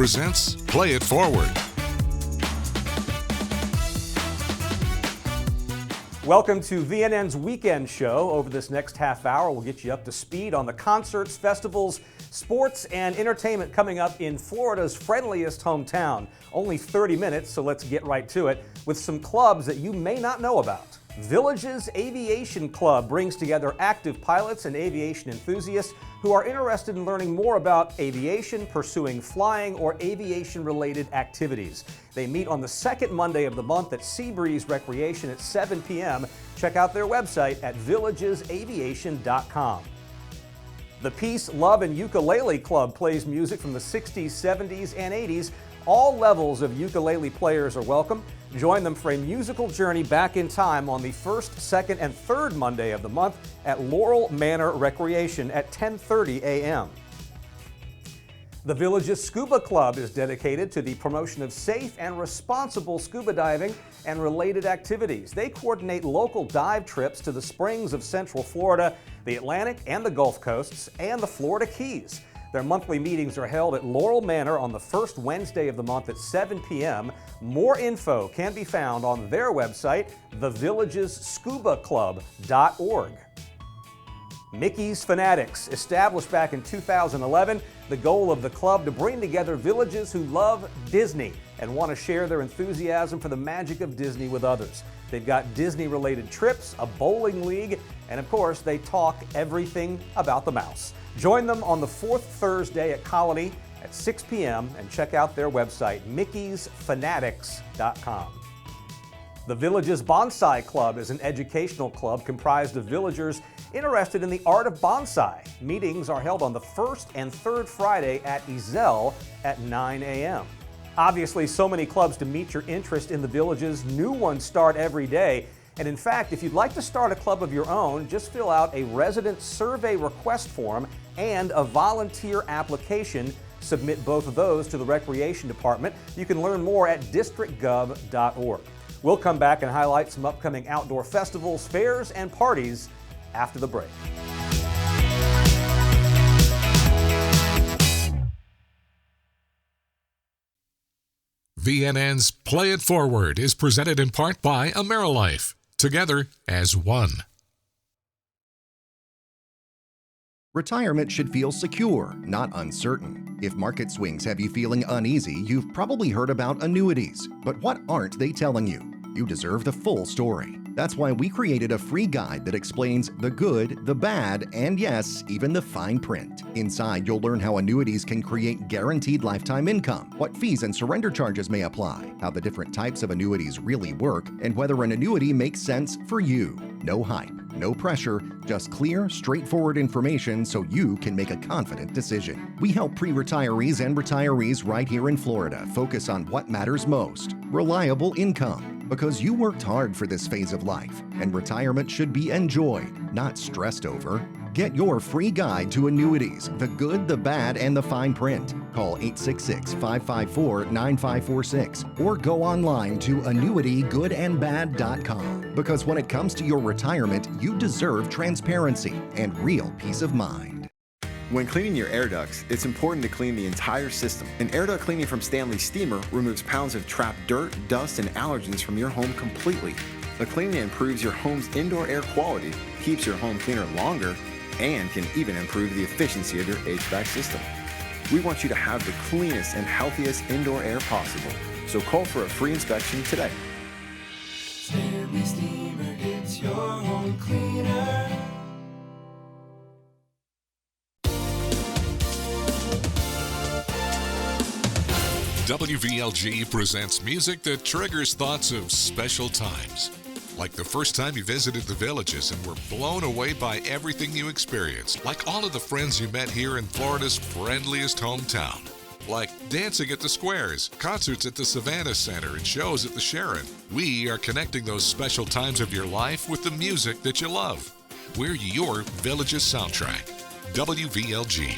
presents Play It Forward. Welcome to VNN's Weekend Show. Over this next half hour, we'll get you up to speed on the concerts, festivals, sports, and entertainment coming up in Florida's friendliest hometown. Only 30 minutes, so let's get right to it with some clubs that you may not know about. Villages Aviation Club brings together active pilots and aviation enthusiasts who are interested in learning more about aviation, pursuing flying, or aviation-related activities. They meet on the second Monday of the month at Seabreeze Recreation at 7 p.m. Check out their website at villagesaviation.com. The Peace, Love, and Ukulele Club plays music from the 60s, 70s, and 80s. All levels of ukulele players are welcome. Join them for a musical journey back in time on the first, second, and third Monday of the month at Laurel Manor Recreation at 10:30 a.m. The Village's Scuba Club is dedicated to the promotion of safe and responsible scuba diving and related activities. They coordinate local dive trips to the springs of Central Florida, the Atlantic and the Gulf Coasts, and the Florida Keys. Their monthly meetings are held at Laurel Manor on the first Wednesday of the month at 7 p.m. More info can be found on their website, thevillagesscubaclub.org. Mickey's Fanatics, established back in 2011, the goal of the club to bring together villages who love Disney and want to share their enthusiasm for the magic of Disney with others. They've got Disney-related trips, a bowling league, and of course, they talk everything about the mouse. Join them on the fourth Thursday at Colony at 6 p.m. and check out their website, mickey'sfanatics.com. The Villages Bonsai Club is an educational club comprised of villagers interested in the art of bonsai. Meetings are held on the first and third Friday at Ezell at 9 a.m. Obviously, so many clubs to meet your interest in the Villages. New ones start every day. And in fact, if you'd like to start a club of your own, just fill out a resident survey request form and a volunteer application. Submit both of those to the Recreation Department. You can learn more at districtgov.org. We'll come back and highlight some upcoming outdoor festivals, fairs, and parties after the break. VNN's Play It Forward is presented in part by AmeriLife. Together as one. Retirement should feel secure, not uncertain. If market swings have you feeling uneasy, you've probably heard about annuities. But what aren't they telling you? You deserve the full story. That's why we created a free guide that explains the good, the bad, and yes, even the fine print. Inside, you'll learn how annuities can create guaranteed lifetime income, what fees and surrender charges may apply, how the different types of annuities really work, and whether an annuity makes sense for you. No hype, no pressure, just clear, straightforward information so you can make a confident decision. We help pre-retirees and retirees right here in Florida focus on what matters most: reliable income. Because you worked hard for this phase of life, and retirement should be enjoyed, not stressed over. Get your free guide to annuities, the good, the bad, and the fine print. Call 866-554-9546 or go online to annuitygoodandbad.com. Because when it comes to your retirement, you deserve transparency and real peace of mind. When cleaning your air ducts, it's important to clean the entire system. And air duct cleaning from Stanley Steamer removes pounds of trapped dirt, dust, and allergens from your home completely. The cleaning improves your home's indoor air quality, keeps your home cleaner longer, and can even improve the efficiency of your HVAC system. We want you to have the cleanest and healthiest indoor air possible. So call for a free inspection today. Stanley Steamer gets your home cleaner. WVLG presents music that triggers thoughts of special times. Like the first time you visited the Villages and were blown away by everything you experienced. Like all of the friends you met here in Florida's friendliest hometown. Like dancing at the Squares, concerts at the Savannah Center, and shows at the Sharon. We are connecting those special times of your life with the music that you love. We're your Villages soundtrack. WVLG.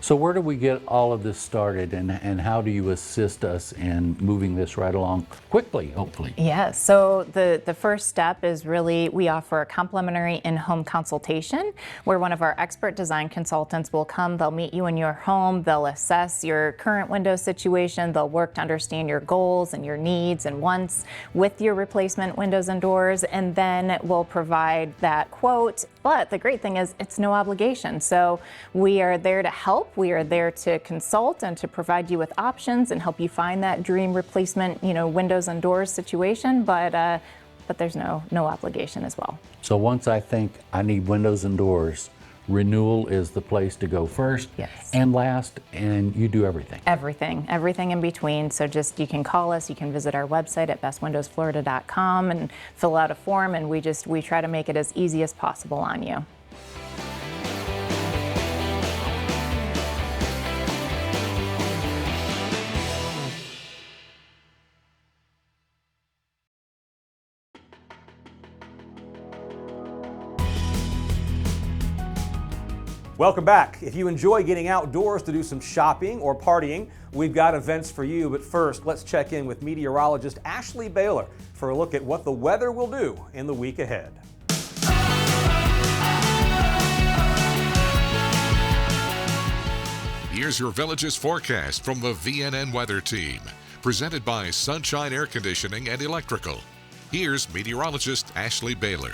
So where do we get all of this started, and how do you assist us in moving this right along quickly, hopefully? Yes, so the first step is really we offer a complimentary in-home consultation where one of our expert design consultants will come, they'll meet you in your home, they'll assess your current window situation, they'll work to understand your goals and your needs and wants with your replacement windows and doors, and then we'll provide that quote. But the great thing is it's no obligation. So we are there to help. We are there to consult and to provide you with options and help you find that dream replacement, windows and doors situation. But there's no obligation as well. So once I think I need windows and doors, renewal is the place to go first. Yes. And last, and you do everything. Everything in between. So you can call us, you can visit our website at bestwindowsflorida.com and fill out a form, and we try to make it as easy as possible on you. Welcome back. If you enjoy getting outdoors to do some shopping or partying, we've got events for you. But first, let's check in with meteorologist Ashley Baylor for a look at what the weather will do in the week ahead. Here's your Villages forecast from the VNN Weather Team, presented by Sunshine Air Conditioning and Electrical. Here's meteorologist Ashley Baylor.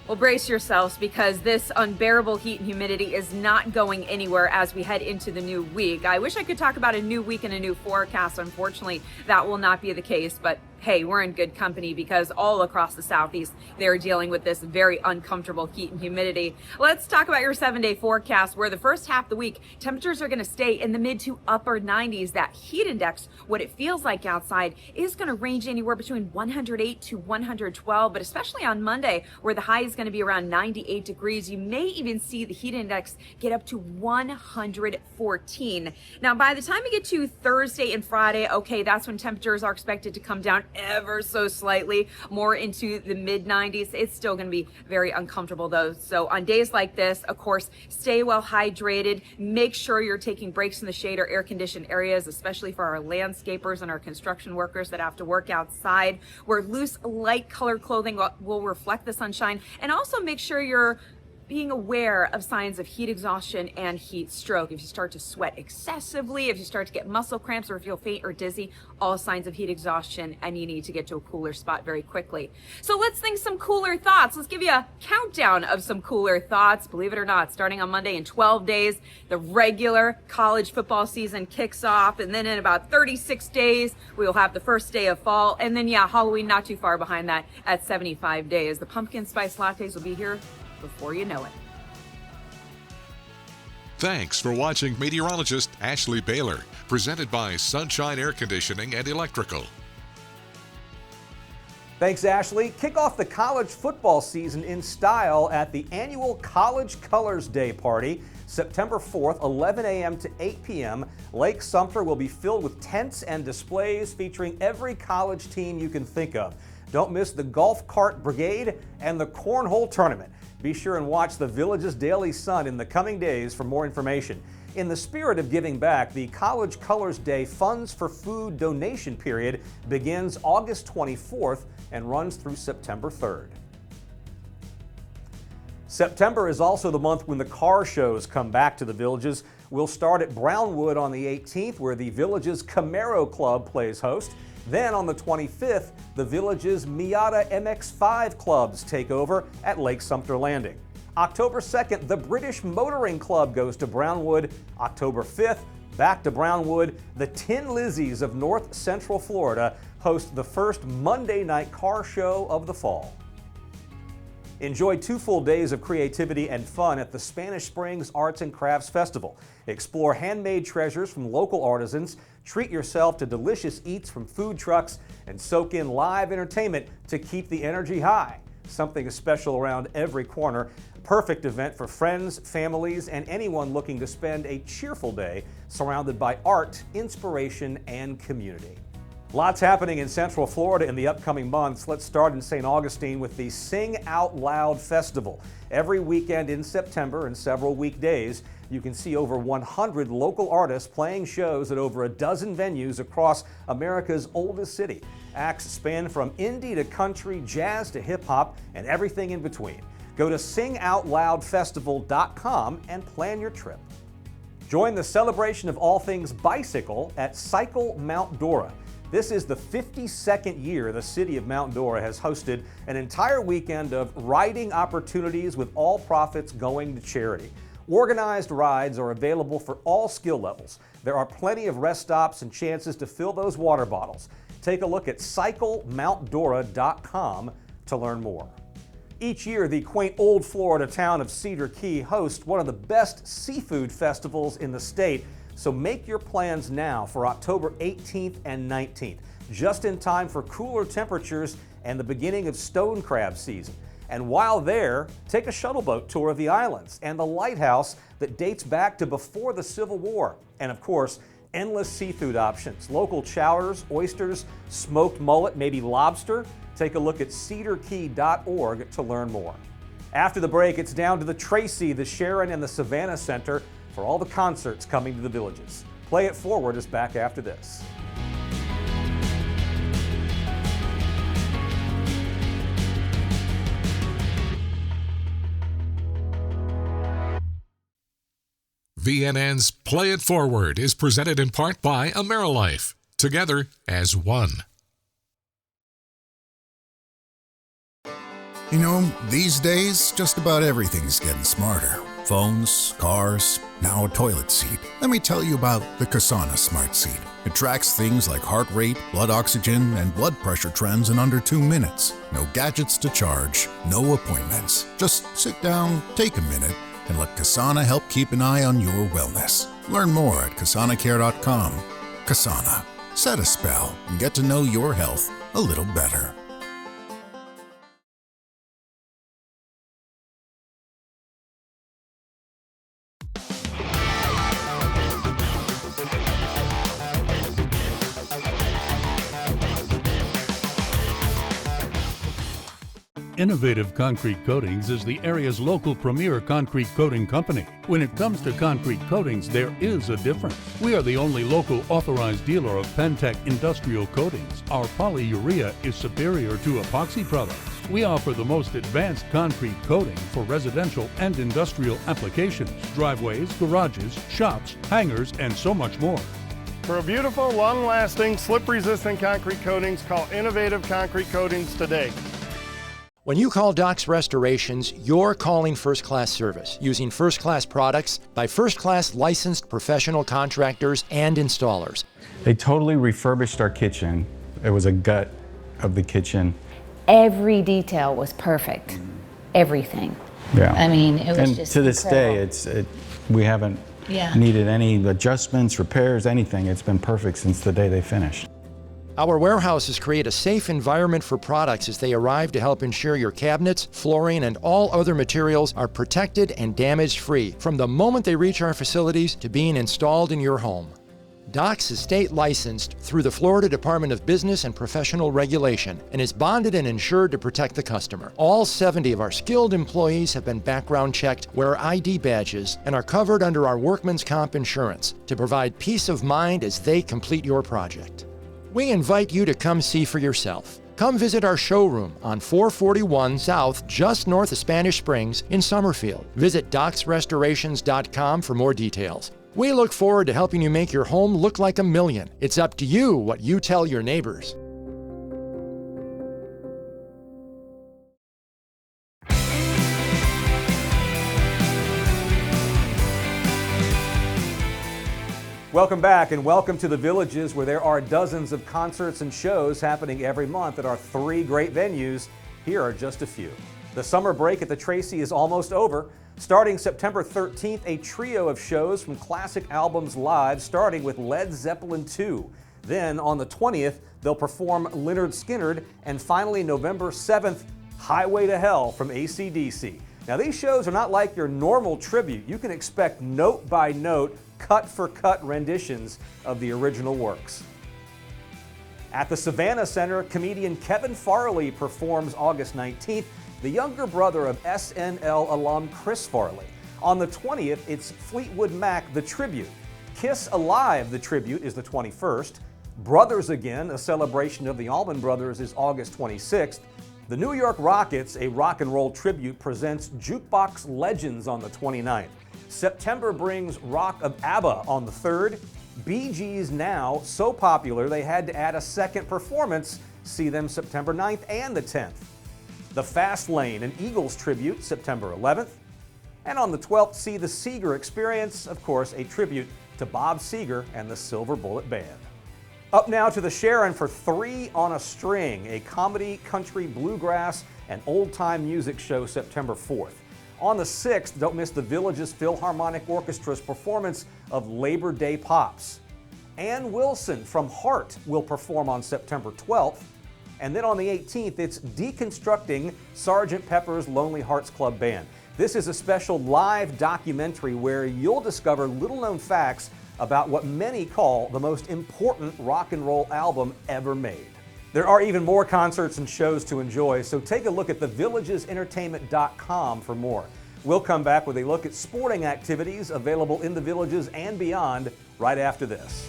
Well, brace yourselves because this unbearable heat and humidity is not going anywhere as we head into the new week. I wish I could talk about a new week and a new forecast. Unfortunately, that will not be the case, but hey, we're in good company because all across the Southeast, they're dealing with this very uncomfortable heat and humidity. Let's talk about your 7-day forecast, where the first half of the week, temperatures are going to stay in the mid to upper 90s. That heat index, what it feels like outside, is going to range anywhere between 108 to 112, but especially on Monday, where the high is going to be around 98 degrees, you may even see the heat index get up to 114. Now, by the time we get to Thursday and Friday, okay, that's when temperatures are expected to come down ever so slightly more into the mid 90s. It's still going to be very uncomfortable though. So on days like this, of course, stay well hydrated. Make sure you're taking breaks in the shade or air conditioned areas, especially for our landscapers and our construction workers that have to work outside. Wear loose, light colored clothing will reflect the sunshine, and also make sure you're being aware of signs of heat exhaustion and heat stroke. If you start to sweat excessively, if you start to get muscle cramps or feel faint or dizzy, all signs of heat exhaustion, and you need to get to a cooler spot very quickly. So let's think some cooler thoughts. Let's give you a countdown of some cooler thoughts. Believe it or not, starting on Monday in 12 days, the regular college football season kicks off, and then in about 36 days, we will have the first day of fall, and then Halloween not too far behind that at 75 days. The pumpkin spice lattes will be here before you know it. Thanks for watching meteorologist Ashley Baylor, presented by Sunshine Air Conditioning and Electrical. Thanks, Ashley. Kick off the college football season in style at the annual College Colors Day party, September 4th, 11 a.m. to 8 p.m. Lake Sumter will be filled with tents and displays featuring every college team you can think of. Don't miss the Golf Cart Brigade and the Cornhole Tournament. Be sure and watch the Villages Daily Sun in the coming days for more information. In the spirit of giving back, the College Colors Day Funds for Food donation period begins August 24th and runs through September 3rd. September is also the month when the car shows come back to the Villages. We'll start at Brownwood on the 18th, where the Villages Camaro Club plays host. Then on the 25th, the Villages Miata MX-5 clubs take over at Lake Sumter Landing. October 2nd, the British Motoring Club goes to Brownwood. October 5th, back to Brownwood, the Tin Lizzies of North Central Florida host the first Monday night car show of the fall. Enjoy 2 full days of creativity and fun at the Spanish Springs Arts and Crafts Festival. Explore handmade treasures from local artisans, treat yourself to delicious eats from food trucks, and soak in live entertainment to keep the energy high. Something special around every corner. Perfect event for friends, families, and anyone looking to spend a cheerful day surrounded by art, inspiration, and community. Lots happening in Central Florida in the upcoming months. Let's start in St. Augustine with the Sing Out Loud Festival. Every weekend in September and several weekdays, you can see over 100 local artists playing shows at over a dozen venues across America's oldest city. Acts span from indie to country, jazz to hip hop, and everything in between. Go to singoutloudfestival.com and plan your trip. Join the celebration of all things bicycle at Cycle Mount Dora. This is the 52nd year the city of Mount Dora has hosted an entire weekend of riding opportunities with all profits going to charity. Organized rides are available for all skill levels. There are plenty of rest stops and chances to fill those water bottles. Take a look at cyclemountdora.com to learn more. Each year, the quaint old Florida town of Cedar Key hosts one of the best seafood festivals in the state. So make your plans now for October 18th and 19th, just in time for cooler temperatures and the beginning of stone crab season. And while there, take a shuttle boat tour of the islands and the lighthouse that dates back to before the Civil War. And of course, endless seafood options, local chowders, oysters, smoked mullet, maybe lobster. Take a look at cedarkey.org to learn more. After the break, it's down to the Tracy, the Sharon, and the Savannah Center for all the concerts coming to the Villages. Play It Forward is back after this. VNN's Play It Forward is presented in part by AmeriLife, together as one. You know, these days, just about everything's getting smarter. Phones, cars, now a toilet seat. Let me tell you about the Kasana Smart Seat. It tracks things like heart rate, blood oxygen, and blood pressure trends in under 2 minutes. No gadgets to charge, no appointments. Just sit down, take a minute, and let Kasana help keep an eye on your wellness. Learn more at kasanacare.com. Kasana. Set a spell and get to know your health a little better. Innovative Concrete Coatings is the area's local premier concrete coating company. When it comes to concrete coatings, there is a difference. We are the only local authorized dealer of Pentec industrial coatings. Our polyurea is superior to epoxy products. We offer the most advanced concrete coating for residential and industrial applications, driveways, garages, shops, hangars, and so much more. For a beautiful, long-lasting, slip-resistant concrete coatings, call Innovative Concrete Coatings today. When you call Doc's Restorations, you're calling first-class service, using first-class products by first-class licensed professional contractors and installers. They totally refurbished our kitchen. It was a gut of the kitchen. Every detail was perfect. Everything. Yeah. I mean, it was and just to this incredible. day, we haven't needed any adjustments, repairs, anything. It's been perfect since the day they finished. Our warehouses create a safe environment for products as they arrive to help ensure your cabinets, flooring, and all other materials are protected and damage-free from the moment they reach our facilities to being installed in your home. Doc's is state licensed through the Florida Department of Business and Professional Regulation and is bonded and insured to protect the customer. All 70 of our skilled employees have been background checked, wear ID badges, and are covered under our workman's comp insurance to provide peace of mind as they complete your project. We invite you to come see for yourself. Come visit our showroom on 441 South, just north of Spanish Springs in Summerfield. Visit docsrestorations.com for more details. We look forward to helping you make your home look like a million. It's up to you what you tell your neighbors. Welcome back and welcome to the Villages, where there are dozens of concerts and shows happening every month at our 3 great venues. Here are just a few. The summer break at the Tracy is almost over. Starting September 13th, a trio of shows from classic albums live, starting with Led Zeppelin II. Then on the 20th, they'll perform Lynyrd Skynyrd, and finally November 7th, Highway to Hell from AC/DC. Now these shows are not like your normal tribute. You can expect note by note, cut for cut renditions of the original works. At the Savannah Center, comedian Kevin Farley performs August 19th, the younger brother of SNL alum Chris Farley. On the 20th, it's Fleetwood Mac, The Tribute. Kiss Alive, The Tribute, is the 21st. Brothers Again, a celebration of the Allman Brothers, is August 26th. The New York Rockets, a rock and roll tribute, presents Jukebox Legends on the 29th. September brings Rock of ABBA on the 3rd. Bee Gees Now, so popular they had to add a second performance. See them September 9th and the 10th. The Fast Lane, an Eagles tribute, September 11th. And on the 12th, see the Seeger Experience, of course, a tribute to Bob Seger and the Silver Bullet Band. Up now to the Sharon for Three on a String, a comedy, country, bluegrass, and old-time music show September 4th. On the 6th, don't miss the Villages Philharmonic Orchestra's performance of Labor Day Pops. Ann Wilson from Heart will perform on September 12th. And then on the 18th, it's Deconstructing Sgt. Pepper's Lonely Hearts Club Band. This is a special live documentary where you'll discover little-known facts about what many call the most important rock and roll album ever made. There are even more concerts and shows to enjoy, so take a look at thevillagesentertainment.com for more. We'll come back with a look at sporting activities available in the Villages and beyond right after this.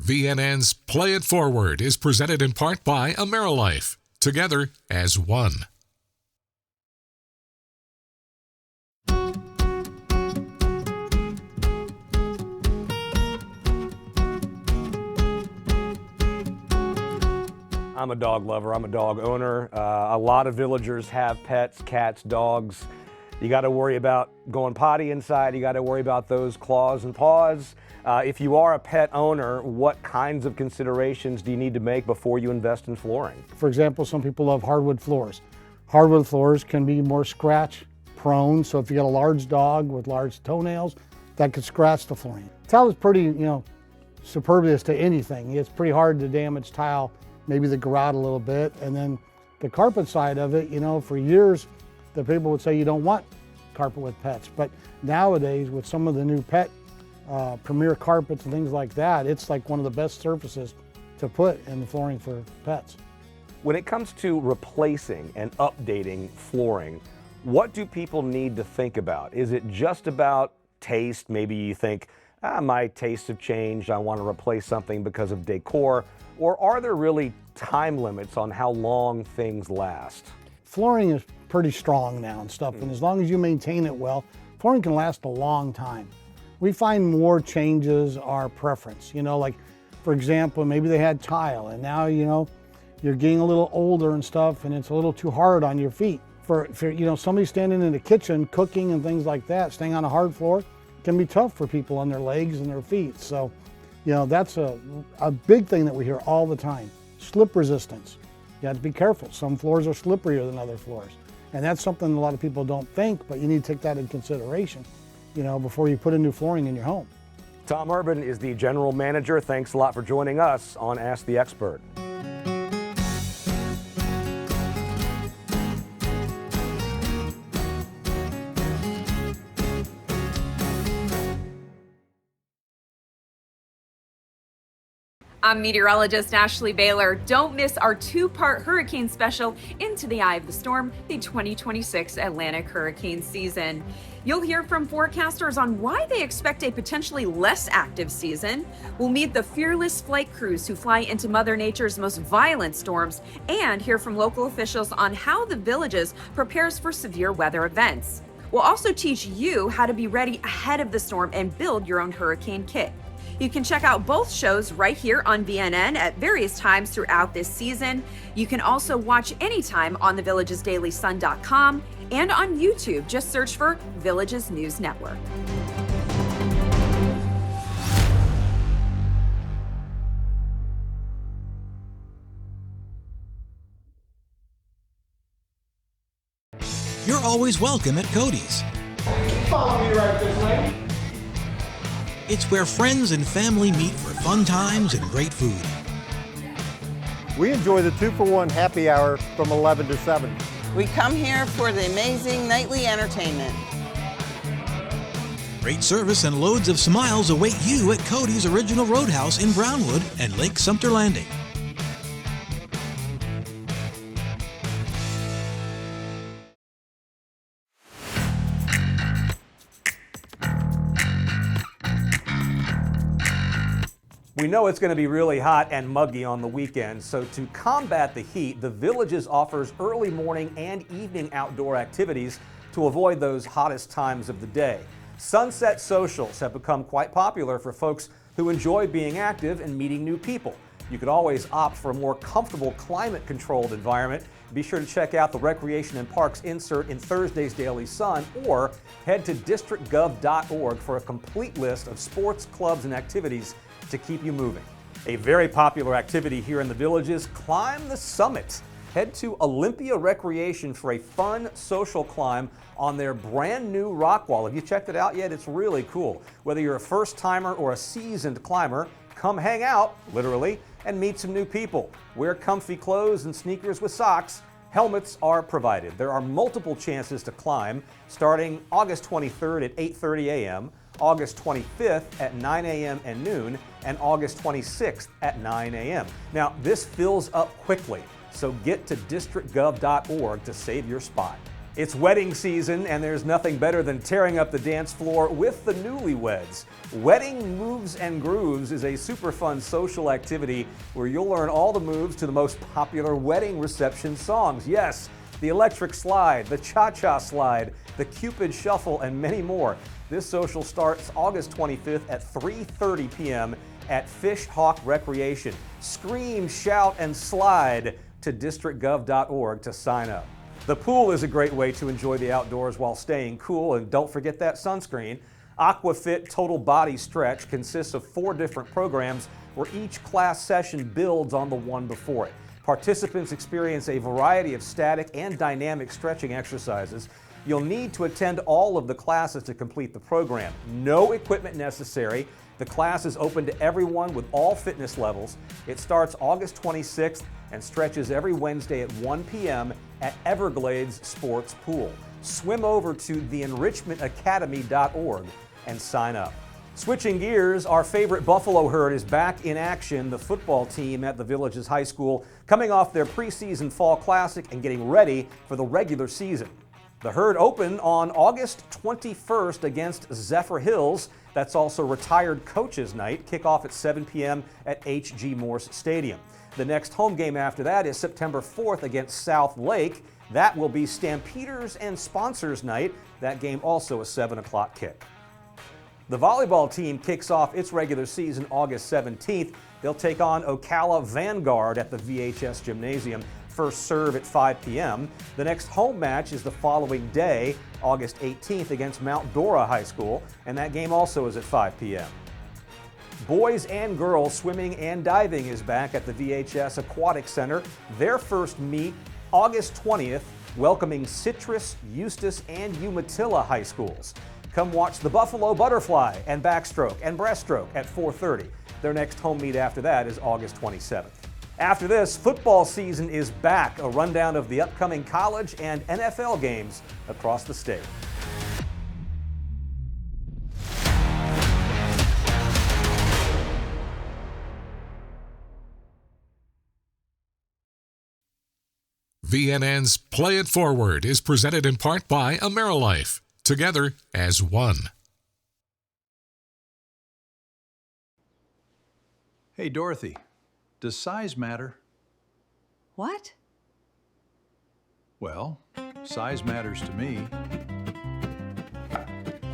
VNN's Play It Forward is presented in part by AmeriLife, together as one. I'm a dog lover, I'm a dog owner. A lot of villagers have pets, cats, dogs. You got to worry about going potty inside, you got to worry about those claws and paws. If you are a pet owner, what kinds of considerations do you need to make before you invest in flooring? For example, some people love hardwood floors. Hardwood floors can be more scratch prone, so if you got a large dog with large toenails, that could scratch the flooring. Tile is pretty, superbious to anything. It's pretty hard to damage tile, maybe the grout a little bit. And then the carpet side of it, for years, the people would say you don't want carpet with pets. But nowadays, with some of the new pet Premier carpets and things like that, it's like one of the best surfaces to put in the flooring for pets. When it comes to replacing and updating flooring, what do people need to think about? Is it just about taste? Maybe you think, my tastes have changed, I want to replace something because of decor. Or are there really time limits on how long things last? Flooring is pretty strong now and stuff, and as long as you maintain it well, flooring can last a long time. We find more changes are preference. Like, for example, maybe they had tile, and now, you're getting a little older and stuff, and it's a little too hard on your feet. For somebody standing in the kitchen, cooking and things like that, staying on a hard floor can be tough for people on their legs and their feet. So, that's a big thing that we hear all the time. Slip resistance. You have to be careful. Some floors are slipperier than other floors. And that's something a lot of people don't think, but you need to take that into consideration, before you put in new flooring in your home. Tom Urban is the general manager. Thanks a lot for joining us on Ask the Expert. I'm meteorologist Ashley Baylor. Don't miss our two-part hurricane special, Into the Eye of the Storm, the 2026 Atlantic hurricane season. You'll hear from forecasters on why they expect a potentially less active season. We'll meet the fearless flight crews who fly into Mother Nature's most violent storms, and hear from local officials on how the Villages prepares for severe weather events. We'll also teach you how to be ready ahead of the storm and build your own hurricane kit. You can check out both shows right here on VNN at various times throughout this season. You can also watch anytime on thevillagesdailysun.com and on YouTube. Just search for Villages News Network. You're always welcome at Cody's. Follow me right this way. It's where friends and family meet for fun times and great food. We enjoy the 2-for-1 happy hour from 11 to 7. We come here for the amazing nightly entertainment. Great service and loads of smiles await you at Cody's Original Roadhouse in Brownwood and Lake Sumter Landing. We know it's going to be really hot and muggy on the weekend, so to combat the heat, the Villages offers early morning and evening outdoor activities to avoid those hottest times of the day. Sunset socials have become quite popular for folks who enjoy being active and meeting new people. You could always opt for a more comfortable climate-controlled environment. Be sure to check out the Recreation and Parks insert in Thursday's Daily Sun or head to districtgov.org for a complete list of sports, clubs, and activities to keep you moving. A very popular activity here in the Villages, Climb the Summit. Head to Olympia Recreation for a fun social climb on their brand new rock wall. Have you checked it out yet? It's really cool. Whether you're a first timer or a seasoned climber, come hang out, literally, and meet some new people. Wear comfy clothes and sneakers with socks. Helmets are provided. There are multiple chances to climb, starting August 23rd at 8:30 a.m., August 25th at 9 a.m. and noon, and August 26th at 9 a.m. Now, this fills up quickly, so get to districtgov.org to save your spot. It's wedding season, and there's nothing better than tearing up the dance floor with the newlyweds. Wedding Moves and Grooves is a super fun social activity where you'll learn all the moves to the most popular wedding reception songs. Yes, the electric slide, the cha-cha slide, the Cupid shuffle, and many more. This social starts August 25th at 3:30 p.m. at Fish Hawk Recreation. Scream, shout, and slide to districtgov.org to sign up. The pool is a great way to enjoy the outdoors while staying cool, and don't forget that sunscreen. AquaFit Total Body Stretch consists of 4 different programs where each class session builds on the one before it. Participants experience a variety of static and dynamic stretching exercises. You'll need to attend all of the classes to complete the program. No equipment necessary. The class is open to everyone with all fitness levels. It starts August 26th and stretches every Wednesday at 1 p.m. at Everglades Sports Pool. Swim over to theenrichmentacademy.org and sign up. Switching gears, our favorite Buffalo herd is back in action. The football team at the Villages High School coming off their preseason fall classic and getting ready for the regular season. The herd opened on August 21st against Zephyr Hills. That's also retired coaches night. Kickoff at 7 p.m. at H.G. Morse Stadium. The next home game after that is September 4th against South Lake. That will be Stampeders and Sponsors night. That game also a 7 o'clock kick. The volleyball team kicks off its regular season August 17th. They'll take on Ocala Vanguard at the VHS Gymnasium. First serve at 5 p.m. The next home match is the following day, August 18th, against Mount Dora High School, and that game also is at 5 p.m. Boys and girls swimming and diving is back at the VHS Aquatic Center. Their first meet August 20th, welcoming Citrus, Eustis, and Umatilla High Schools. Come watch the Buffalo Butterfly and Backstroke and Breaststroke at 4:30. Their next home meet after that is August 27th. After this, football season is back. A rundown of the upcoming college and NFL games across the state. VNN's Play It Forward is presented in part by AmeriLife. Together as one. Hey, Dorothy. Does size matter? What? Well, size matters to me.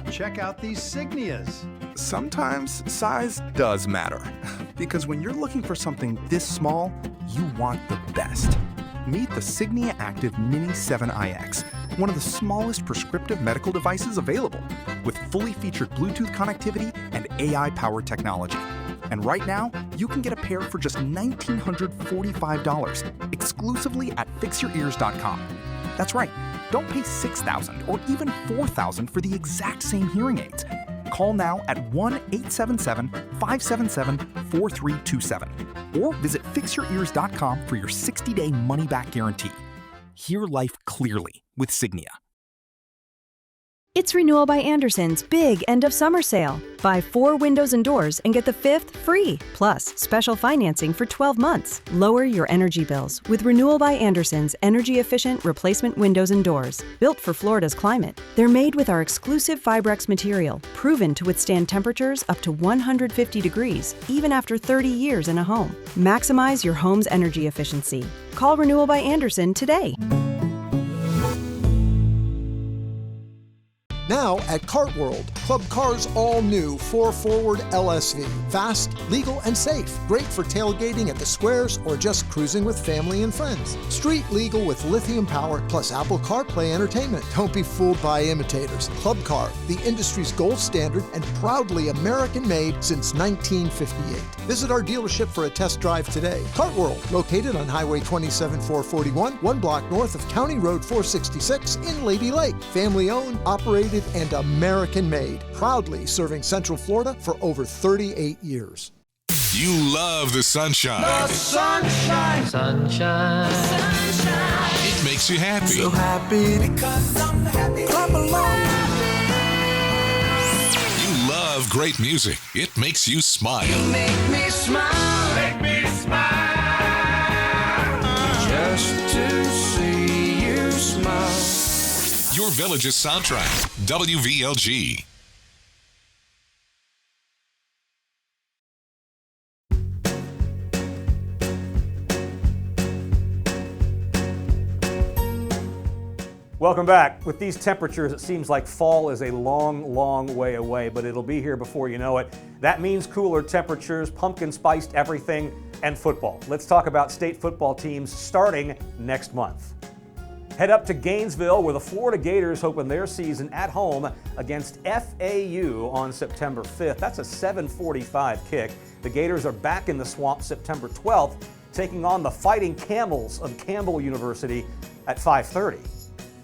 Check out these Signias. Sometimes size does matter. Because when you're looking for something this small, you want the best. Meet the Signia Active Mini 7iX, one of the smallest prescriptive medical devices available, with fully featured Bluetooth connectivity and AI-powered technology. And right now, you can get a pair for just $1,945, exclusively at fixyourears.com. That's right, don't pay $6,000 or even $4,000 for the exact same hearing aids. Call now at 1-877-577-4327 or visit fixyourears.com for your 60-day money-back guarantee. Hear life clearly with Signia. It's Renewal by Andersen's big end of summer sale. Buy 4 windows and doors and get the 5th free. Plus, special financing for 12 months. Lower your energy bills with Renewal by Andersen's energy-efficient replacement windows and doors. Built for Florida's climate, they're made with our exclusive Fibrex material, proven to withstand temperatures up to 150 degrees, even after 30 years in a home. Maximize your home's energy efficiency. Call Renewal by Andersen today. Now at Kart World, Club Car's all-new 4-forward LSV. Fast, legal, and safe. Great for tailgating at the squares or just cruising with family and friends. Street legal with lithium power plus Apple CarPlay entertainment. Don't be fooled by imitators. Club Car, the industry's gold standard and proudly American-made since 1958. Visit our dealership for a test drive today. Kart World, located on Highway 27-441, 1 block north of County Road 466 in Lady Lake. Family-owned, operated, and American-made. Proudly serving Central Florida for over 38 years. You love the sunshine. The sunshine. Sunshine. Sunshine. It makes you happy. So happy because I'm happy. Clap along. You love great music. It makes you smile. You make me smile. Make me smile. Just to see you smile. Your Village's soundtrack, WVLG. Welcome back. With these temperatures, it seems like fall is a long, long way away, but it'll be here before you know it. That means cooler temperatures, pumpkin-spiced everything, and football. Let's talk about state football teams starting next month. Head up to Gainesville, where the Florida Gators open their season at home against FAU on September 5th. That's a 7:45 kick. The Gators are back in the swamp September 12th, taking on the Fighting Camels of Campbell University at 5:30.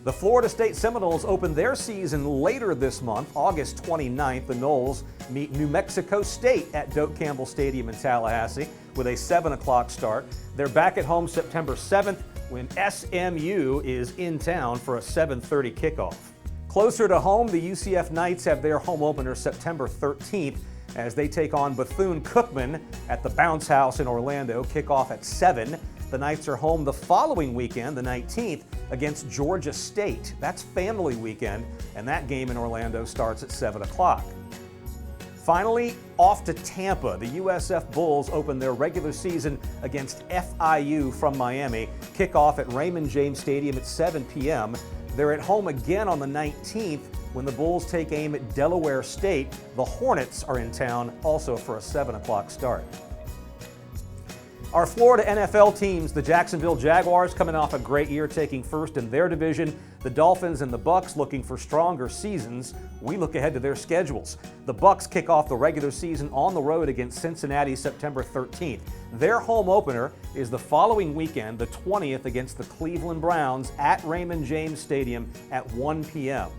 The Florida State Seminoles open their season later this month, August 29th. The Noles meet New Mexico State at Doak Campbell Stadium in Tallahassee with a 7 o'clock start. They're back at home September 7th. When SMU is in town for a 7:30 kickoff. Closer to home, the UCF Knights have their home opener September 13th as they take on Bethune-Cookman at the Bounce House in Orlando. Kickoff at 7. The Knights are home the following weekend, the 19th, against Georgia State. That's family weekend, and that game in Orlando starts at 7 o'clock. Finally, off to Tampa. The USF Bulls open their regular season against FIU from Miami. Kickoff at Raymond James Stadium at 7 p.m. They're at home again on the 19th when the Bulls take aim at Delaware State. The Hornets are in town also for a 7 o'clock start. Our Florida NFL teams, the Jacksonville Jaguars coming off a great year taking first in their division. The Dolphins and the Bucs looking for stronger seasons. We look ahead to their schedules. The Bucs kick off the regular season on the road against Cincinnati September 13th. Their home opener is the following weekend, the 20th, against the Cleveland Browns at Raymond James Stadium at 1 p.m.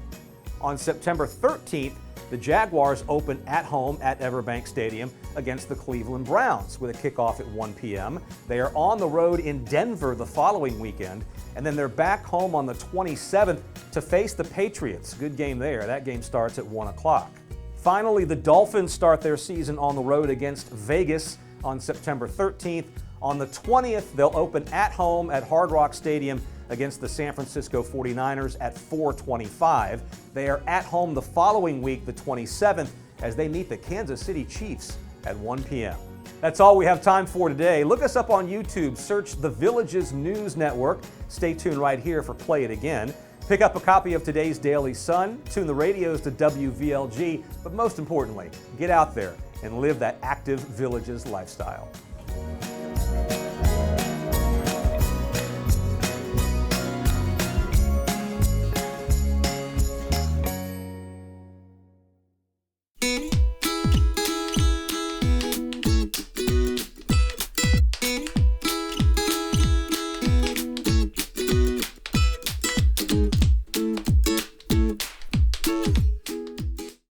On September 13th, the Jaguars open at home at Everbank Stadium against the Cleveland Browns with a kickoff at 1 p.m. They are on the road in Denver the following weekend, and then they're back home on the 27th to face the Patriots. Good game there. That game starts at 1 o'clock. Finally, the Dolphins start their season on the road against Vegas on September 13th. On the 20th, they'll open at home at Hard Rock Stadium against the San Francisco 49ers at 4:25. They are at home the following week, the 27th, as they meet the Kansas City Chiefs at 1 p.m. That's all we have time for today. Look us up on YouTube. Search The Villages News Network. Stay tuned right here for Play It Again. Pick up a copy of today's Daily Sun. Tune the radios to WVLG. But most importantly, get out there and live that active Villages lifestyle.